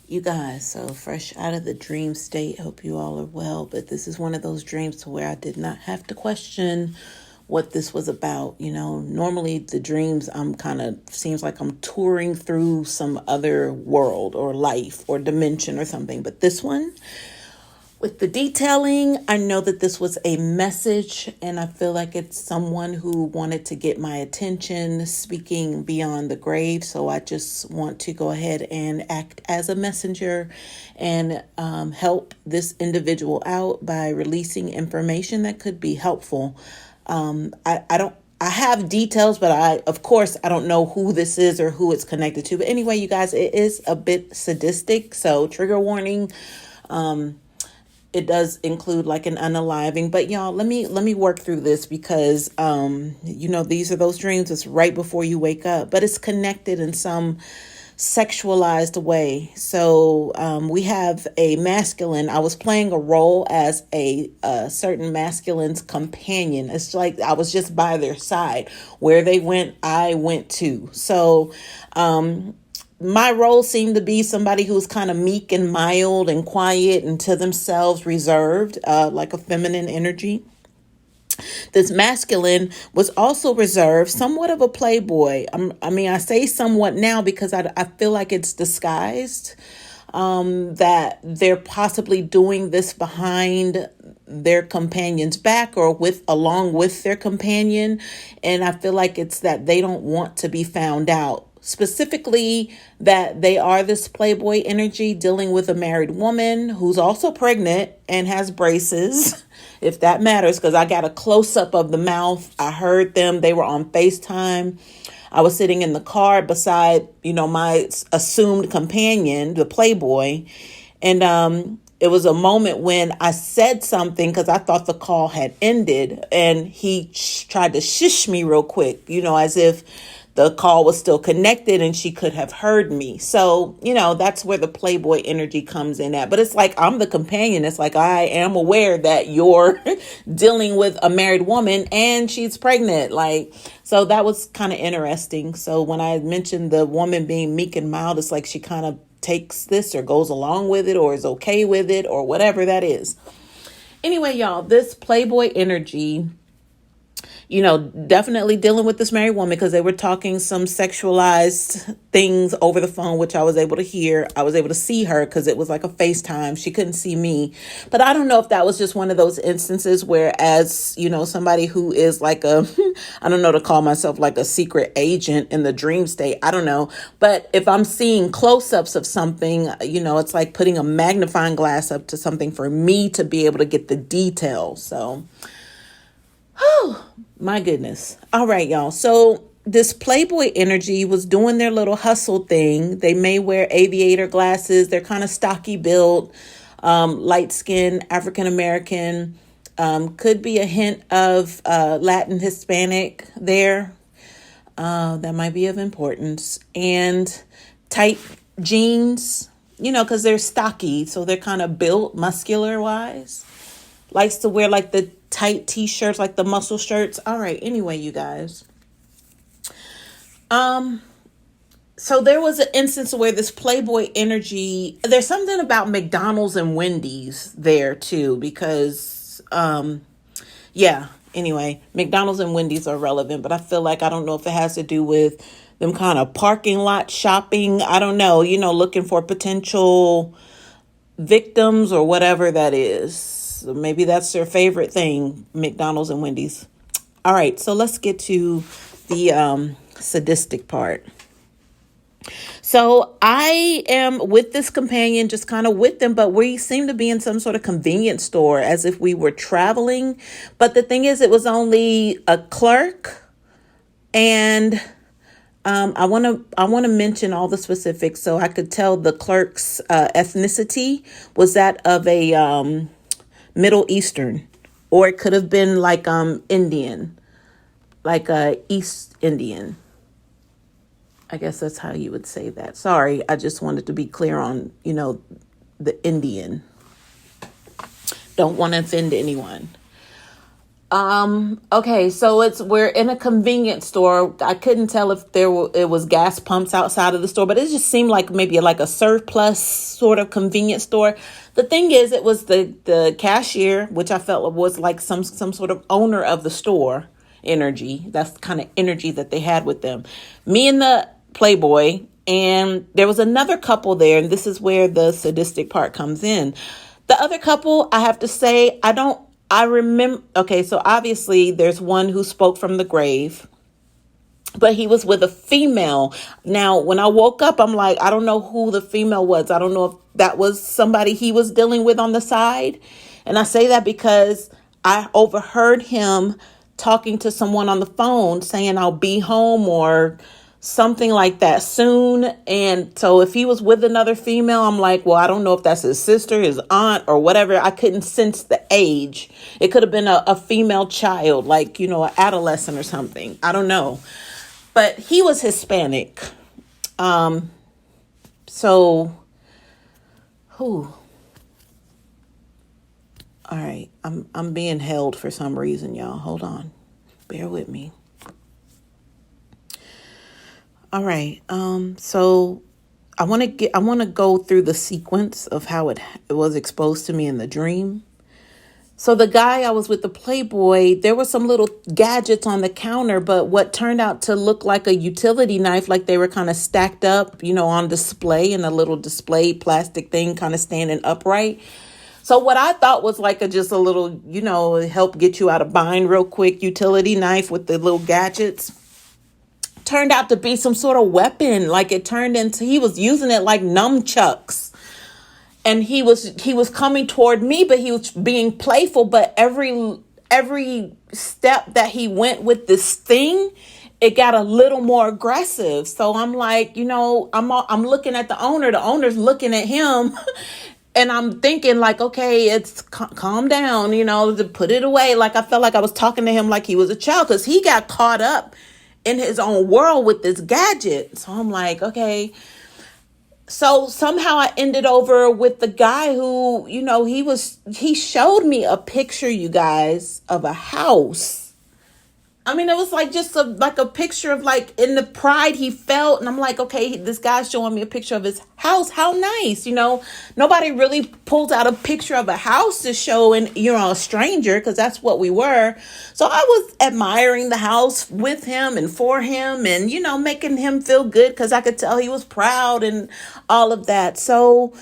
You guys, so fresh out of the dream state. Hope you all are well. But this is one of those dreams to where I did not have to question what this was about. Normally the dreams, I'm kind of seems like I'm touring through some other world or life or dimension or something. But this one, with the detailing, I know that this was a message, and I feel like it's someone who wanted to get my attention, speaking beyond the grave. So I just want to go ahead and act as a messenger and help this individual out by releasing information that could be helpful. I have details, but I don't know who this is or who it's connected to. But anyway, you guys, it is a bit sadistic. So trigger warning. It does include like an unaliving, but y'all, let me work through this because, these are those dreams. It's right before you wake up, but it's connected in some sexualized way. So, we have a masculine. I was playing a role as a certain masculine's companion. It's like I was just by their side. Where they went, I went too. So, my role seemed to be somebody who's kind of meek and mild and quiet and to themselves, reserved, like a feminine energy. This masculine was also reserved, somewhat of a playboy. I say somewhat now because I feel like it's disguised, that they're possibly doing this behind their companion's back or along with their companion. And I feel like it's that they don't want to be found out. Specifically, that they are this playboy energy dealing with a married woman who's also pregnant and has braces, if that matters, because I got a close up of the mouth. I heard them. They were on Facetime. I was sitting in the car beside, my assumed companion, the playboy. And it was a moment when I said something because I thought the call had ended. And he tried to shush me real quick, as if the call was still connected and she could have heard me. So, that's where the playboy energy comes in at. But it's like I'm the companion. It's like I am aware that you're dealing with a married woman and she's pregnant. So that was kind of interesting. So when I mentioned the woman being meek and mild, it's like she kind of takes this or goes along with it or is okay with it or whatever that is. Anyway, y'all, this playboy energy, definitely dealing with this married woman because they were talking some sexualized things over the phone, which I was able to hear. I was able to see her because it was like a FaceTime. She couldn't see me. But I don't know if that was just one of those instances where, as somebody who is like I don't know to call myself like a secret agent in the dream state. I don't know. But if I'm seeing close-ups of something, it's like putting a magnifying glass up to something for me to be able to get the details. So, my goodness. All right, y'all. So this playboy energy was doing their little hustle thing. They may wear aviator glasses. They're kind of stocky built, light skin, African American. Could be a hint of Latin, Hispanic there. That might be of importance. And tight jeans, because they're stocky. So they're kind of built muscular wise. Likes to wear like the tight t-shirts, like the muscle shirts. All right. Anyway, you guys. So there was an instance where this playboy energy, there's something about McDonald's and Wendy's there too, because, anyway, McDonald's and Wendy's are relevant, but I feel like, I don't know if it has to do with them kind of parking lot shopping. I don't know, looking for potential victims or whatever that is. So maybe that's their favorite thing, McDonald's and Wendy's. All right, so let's get to the sadistic part. So I am with this companion, just kind of with them, but we seem to be in some sort of convenience store as if we were traveling. But the thing is, it was only a clerk, and I want to mention all the specifics so I could tell the clerk's ethnicity was that of a Middle Eastern, or it could have been like Indian, like East Indian. I guess that's how you would say that. Sorry, I just wanted to be clear on, the Indian. Don't want to offend anyone. Okay, so we're in a convenience store. I couldn't tell if it was gas pumps outside of the store, but it just seemed like maybe like a surplus sort of convenience store. The thing is, it was the cashier, which I felt was like some sort of owner of the store energy. That's the kind of energy that they had with them. Me and the Playboy, and there was another couple there, and this is where the sadistic part comes in. The other couple, I have to say, I remember, okay, so obviously there's one who spoke from the grave, but he was with a female. Now, when I woke up, I'm like, I don't know who the female was. I don't know if that was somebody he was dealing with on the side. And I say that because I overheard him talking to someone on the phone saying, I'll be home or something like that soon. And so if he was with another female, I'm like, well, I don't know if that's his sister, his aunt, or whatever. I couldn't sense the age. It could have been a female child, like, an adolescent or something. I don't know. But he was Hispanic. So who? All right. I'm being held for some reason, y'all. Hold on. Bear with me. All right. So I want to go through the sequence of how it was exposed to me in the dream. So the guy I was with, the Playboy, there were some little gadgets on the counter, but what turned out to look like a utility knife, like they were kind of stacked up, on display in a little display plastic thing, kind of standing upright. So what I thought was like just a little, help get you out of bind real quick utility knife with the little gadgets, turned out to be some sort of weapon. Like he was using it like nunchucks. And he was coming toward me, but he was being playful. But every step that he went with this thing, it got a little more aggressive. So I'm like, I'm looking at the owner. The owner's looking at him. And I'm thinking like, okay, it's calm down, to put it away. Like I felt like I was talking to him like he was a child because he got caught up in his own world with this gadget. So I'm like, okay. So somehow I ended over with the guy who, he showed me a picture, you guys, of a house. I mean, it was like just like a picture of like in the pride he felt. And I'm like, okay, this guy's showing me a picture of his house. How nice. Nobody really pulls out a picture of a house to show a stranger, because that's what we were. So I was admiring the house with him and for him and, making him feel good because I could tell he was proud and all of that. So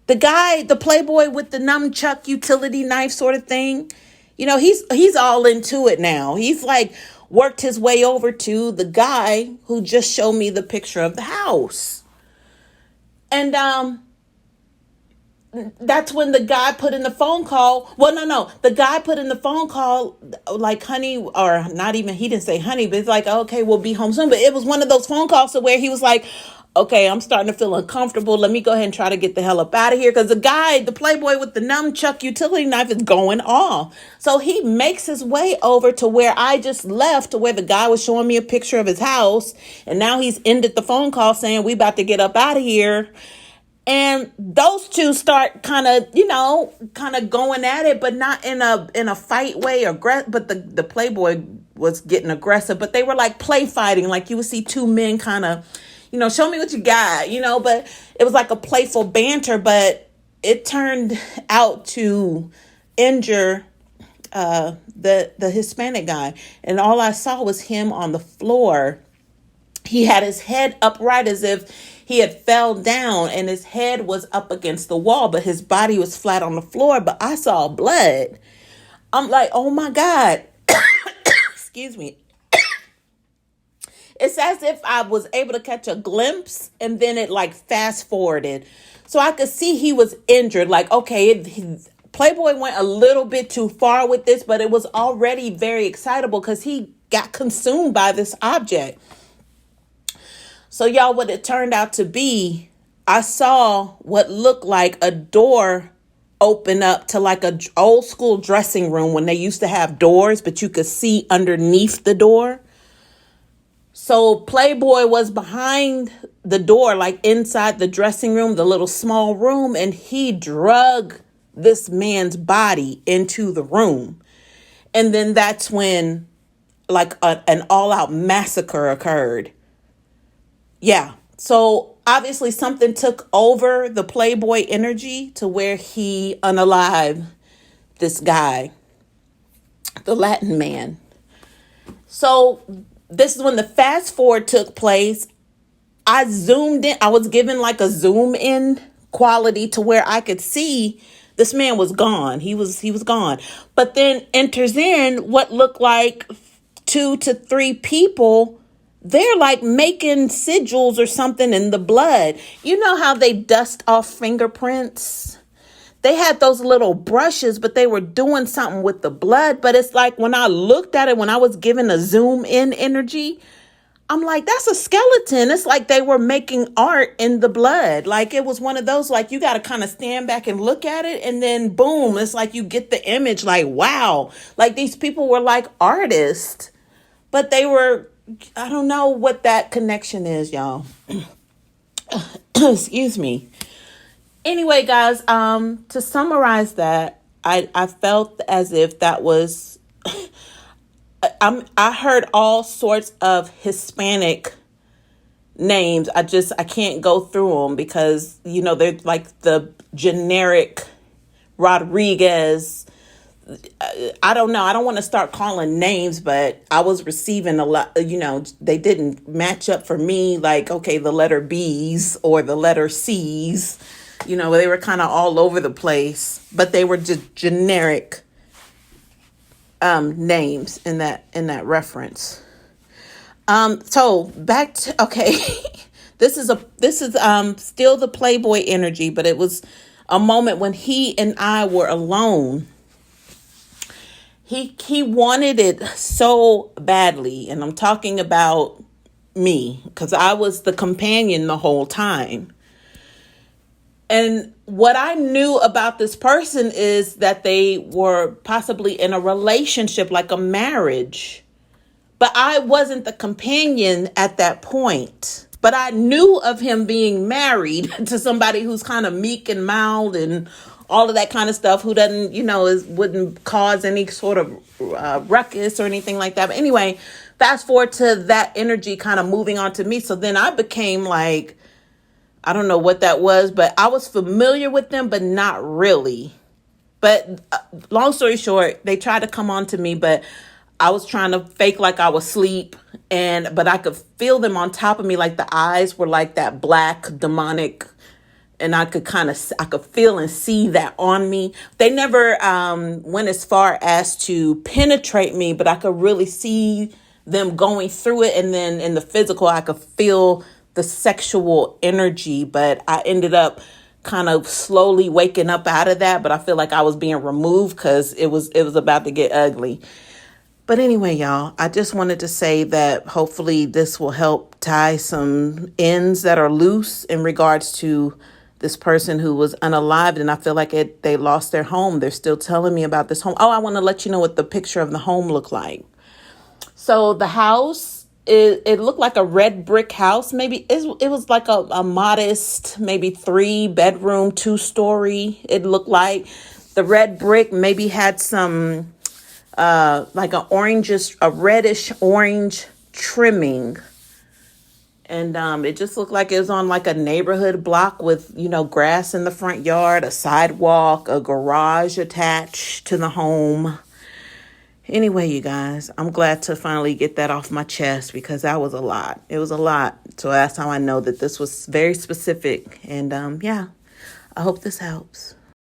the guy, the Playboy with the nunchuck utility knife sort of thing, he's all into it now. He's like worked his way over to the guy who just showed me the picture of the house. And that's when the guy put in the phone call. Well, no. The guy put in the phone call like, honey, or not even, he didn't say honey, but it's like, okay, we'll be home soon. But it was one of those phone calls to where he was like, okay, I'm starting to feel uncomfortable. Let me go ahead and try to get the hell up out of here. Because the guy, the Playboy with the nunchuck utility knife, is going off. So he makes his way over to where I just left, to where the guy was showing me a picture of his house. And now he's ended the phone call saying, we about to get up out of here. And those two start kind of going at it, but not in a fight way but the Playboy was getting aggressive, but they were like play fighting. Like you would see two men kind of, show me what you got, but it was like a playful banter, but it turned out to injure the Hispanic guy. And all I saw was him on the floor. He had his head upright as if he had fell down, and his head was up against the wall, but his body was flat on the floor. But I saw blood. I'm like, oh my God. Excuse me. It's as if I was able to catch a glimpse, and then it like fast forwarded. So I could see he was injured. Like, okay, Playboy went a little bit too far with this, but it was already very excitable because he got consumed by this object. So y'all, what it turned out to be, I saw what looked like a door open up to like a old school dressing room when they used to have doors, but you could see underneath the door. So Playboy was behind the door, like inside the dressing room, the little small room, and he drug this man's body into the room. And then that's when like an all-out massacre occurred. Yeah. So obviously something took over the Playboy energy to where he unalived this guy, the Latin man. So this is when the fast forward took place. I zoomed in. I was given like a zoom in quality to where I could see this man was gone. He was gone. But then enters in what looked like 2 to 3 people. They're like making sigils or something in the blood. You know how they dust off fingerprints? They had those little brushes, but they were doing something with the blood. But it's like when I looked at it, when I was given a zoom in energy, I'm like, that's a skeleton. It's like they were making art in the blood. Like it was one of those, like you got to kind of stand back and look at it. And then boom, it's like you get the image like, wow, like these people were like artists, but they were, I don't know what that connection is, y'all. Excuse me. Anyway, guys, to summarize that, I felt as if that was, I heard all sorts of Hispanic names. I can't go through them because, you know, they're like the generic Rodriguez. I don't know. I don't want to start calling names, but I was receiving a lot, you know, they didn't match up for me. Like, okay, the letter B's or the letter C's. You know, they were kind of all over the place, but they were just generic names in that reference. So back to, okay, this is still the Playboy energy, but it was a moment when he and I were alone. He wanted it so badly, and I'm talking about me because I was the companion the whole time. And what I knew about this person is that they were possibly in a relationship, like a marriage. But I wasn't the companion at that point. But I knew of him being married to somebody who's kind of meek and mild and all of that kind of stuff, who doesn't, you know, wouldn't cause any sort of ruckus or anything like that. But anyway, fast forward to that energy kind of moving on to me. So then I became like, I don't know what that was, but I was familiar with them, but not really. But long story short, they tried to come on to me, but I was trying to fake like I was asleep. But I could feel them on top of me. Like the eyes were like that black demonic. And I could feel and see that on me. They never went as far as to penetrate me, but I could really see them going through it. And then in the physical, I could feel the sexual energy, but I ended up kind of slowly waking up out of that. But I feel like I was being removed because it was about to get ugly. But anyway, y'all, I just wanted to say that hopefully this will help tie some ends that are loose in regards to this person who was unalived. And I feel like they lost their home. They're still telling me about this home. Oh, I want to let you know what the picture of the home looked like. So the house, it looked like a red brick house. Maybe it was like a modest, maybe 3-bedroom, 2-story. It looked like the red brick maybe had some like a reddish orange trimming. And it just looked like it was on like a neighborhood block with, you know, grass in the front yard, a sidewalk, a garage attached to the home. Anyway, you guys, I'm glad to finally get that off my chest because that was a lot. It was a lot. So that's how I know that this was very specific. And yeah, I hope this helps.